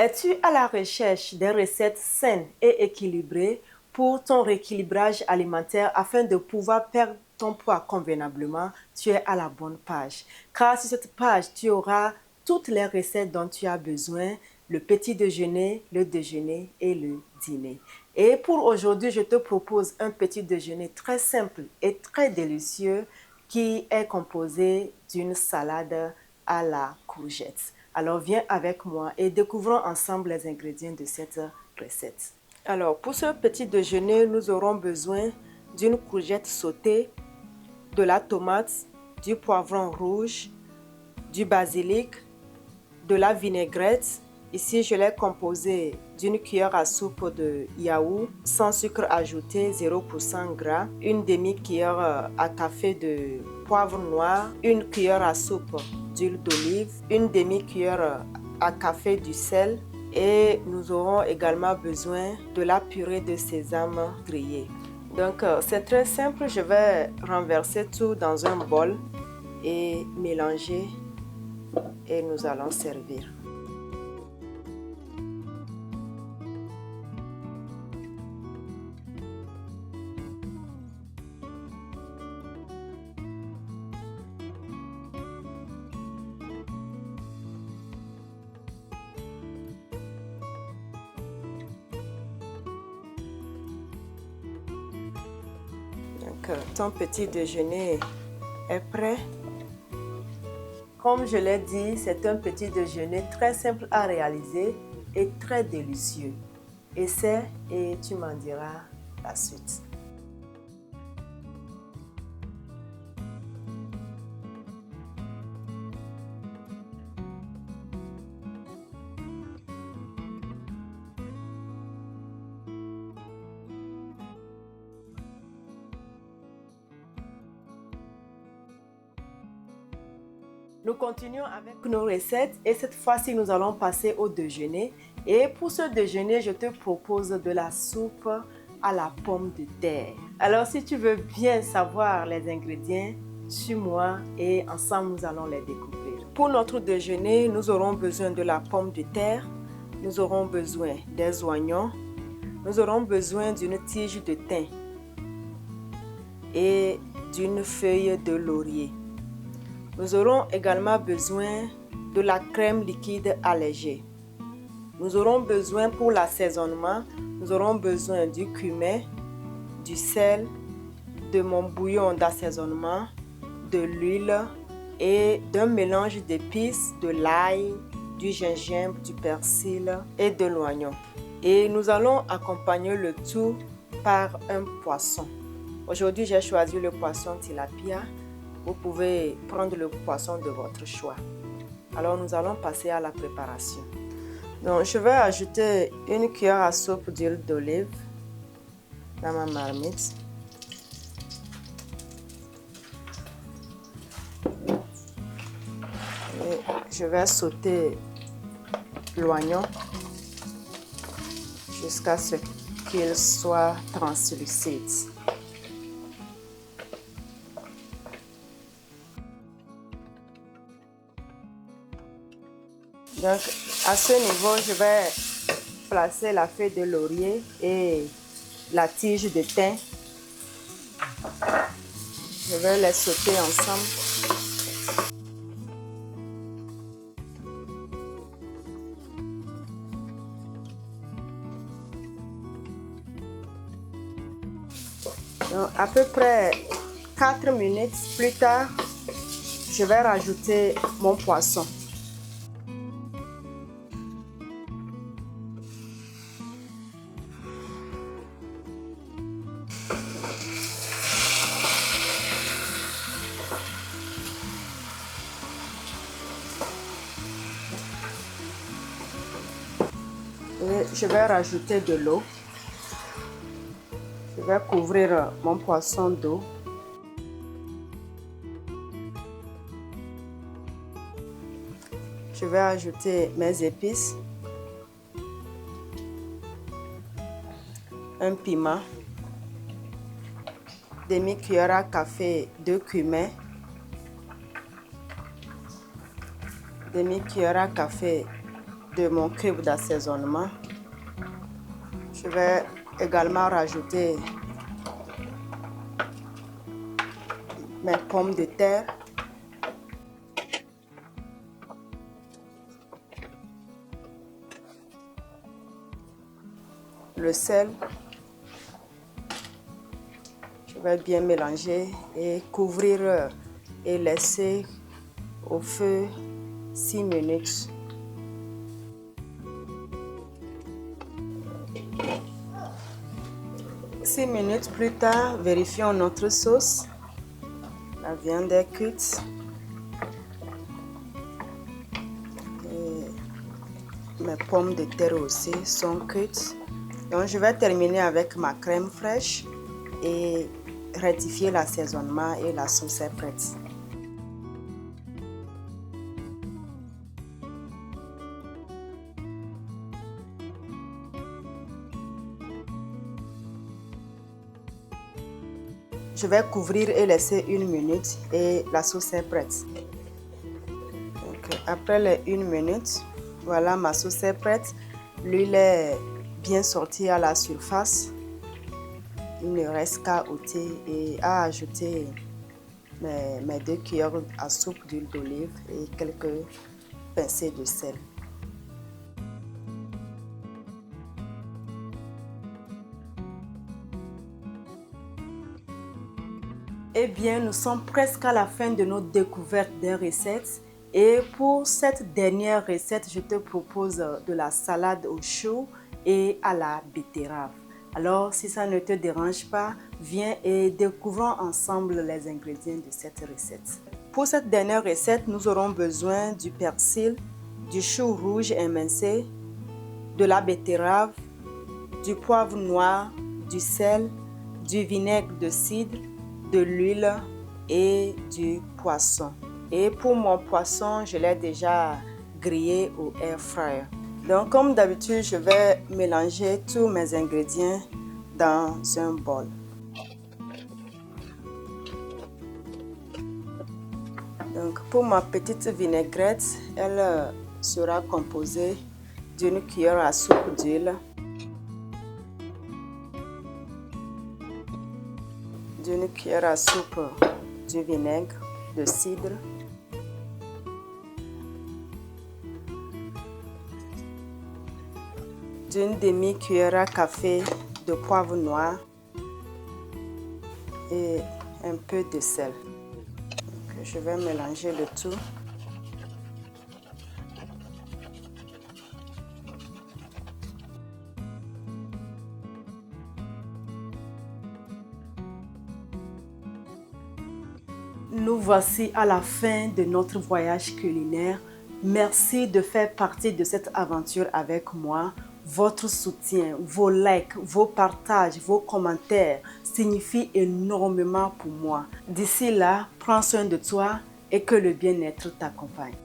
Es-tu à la recherche des recettes saines et équilibrées pour ton rééquilibrage alimentaire afin de pouvoir perdre ton poids convenablement? Tu es à la bonne page. Car sur cette page, tu auras toutes les recettes dont tu as besoin, le petit déjeuner, le déjeuner et le dîner. Et pour aujourd'hui, je te propose un petit déjeuner très simple et très délicieux qui est composé d'une salade à la courgette. Alors viens avec moi et découvrons ensemble les ingrédients de cette recette. Alors pour ce petit déjeuner, nous aurons besoin d'une courgette sautée, de la tomate, du poivron rouge, du basilic, de la vinaigrette. Ici, je l'ai composé d'une cuillère à soupe de yaourt, sans sucre ajouté, 0% gras, une demi-cuillère à café de poivre noir, une cuillère à soupe d'huile d'olive, une demi-cuillère à café du sel et nous aurons également besoin de la purée de sésame grillée. Donc, c'est très simple. Je vais renverser tout dans un bol et mélanger et nous allons servir. Donc, ton petit déjeuner est prêt. Comme je l'ai dit, c'est un petit déjeuner très simple à réaliser et très délicieux. Essaie et tu m'en diras la suite. Nous continuons avec nos recettes et cette fois-ci, nous allons passer au déjeuner. Et pour ce déjeuner, je te propose de la soupe à la pomme de terre. Alors, si tu veux bien savoir les ingrédients, suis-moi et ensemble, nous allons les découvrir. Pour notre déjeuner, nous aurons besoin de la pomme de terre, nous aurons besoin des oignons, nous aurons besoin d'une tige de thym et d'une feuille de laurier. Nous aurons également besoin de la crème liquide allégée. Nous aurons besoin pour l'assaisonnement, nous aurons besoin du cumin, du sel, de mon bouillon d'assaisonnement, de l'huile et d'un mélange d'épices, de l'ail, du gingembre, du persil et de l'oignon. Et nous allons accompagner le tout par un poisson. Aujourd'hui, j'ai choisi le poisson tilapia. Vous pouvez prendre le poisson de votre choix. Alors, nous allons passer à la préparation. Donc, je vais ajouter une cuillère à soupe d'huile d'olive dans ma marmite. Et je vais sauter l'oignon jusqu'à ce qu'il soit translucide. Donc, à ce niveau, je vais placer la feuille de laurier et la tige de thym. Je vais les sauter ensemble. Donc, à peu près 4 minutes plus tard, je vais rajouter mon poisson. Et je vais rajouter de l'eau. Je vais couvrir mon poisson d'eau. Je vais ajouter mes épices. Un piment. Demi-cuillère à café de cumin. Demi-cuillère à café de mon cube d'assaisonnement. Je vais également rajouter mes pommes de terre, le sel. Je vais bien mélanger et couvrir et laisser au feu 6 minutes. Six minutes plus tard, vérifions notre sauce. La viande est cuite. Et mes pommes de terre aussi sont cuites. Donc je vais terminer avec ma crème fraîche et rectifier l'assaisonnement et la sauce est prête. Je vais couvrir et laisser 1 minute et la sauce est prête. Donc, après les 1 minute, voilà, ma sauce est prête. L'huile est bien sortie à la surface. Il ne reste qu'à ôter et à ajouter mes 2 cuillères à soupe d'huile d'olive et quelques pincées de sel. Eh bien, nous sommes presque à la fin de notre découverte des recettes. Et pour cette dernière recette, je te propose de la salade aux choux et à la betterave. Alors, si ça ne te dérange pas, viens et découvrons ensemble les ingrédients de cette recette. Pour cette dernière recette, nous aurons besoin du persil, du chou rouge émincé, de la betterave, du poivre noir, du sel, du vinaigre de cidre, de l'huile et du poisson. Et pour mon poisson, je l'ai déjà grillé au air fryer. Donc comme d'habitude, je vais mélanger tous mes ingrédients dans un bol. Donc pour ma petite vinaigrette, elle sera composée d'une cuillère à soupe d'huile, d'une cuillère à soupe du vinaigre de cidre, d'une demi-cuillère à café de poivre noir et un peu de sel. Donc, je vais mélanger le tout. Nous voici à la fin de notre voyage culinaire. Merci de faire partie de cette aventure avec moi. Votre soutien, vos likes, vos partages, vos commentaires signifient énormément pour moi. D'ici là, prends soin de toi et que le bien-être t'accompagne.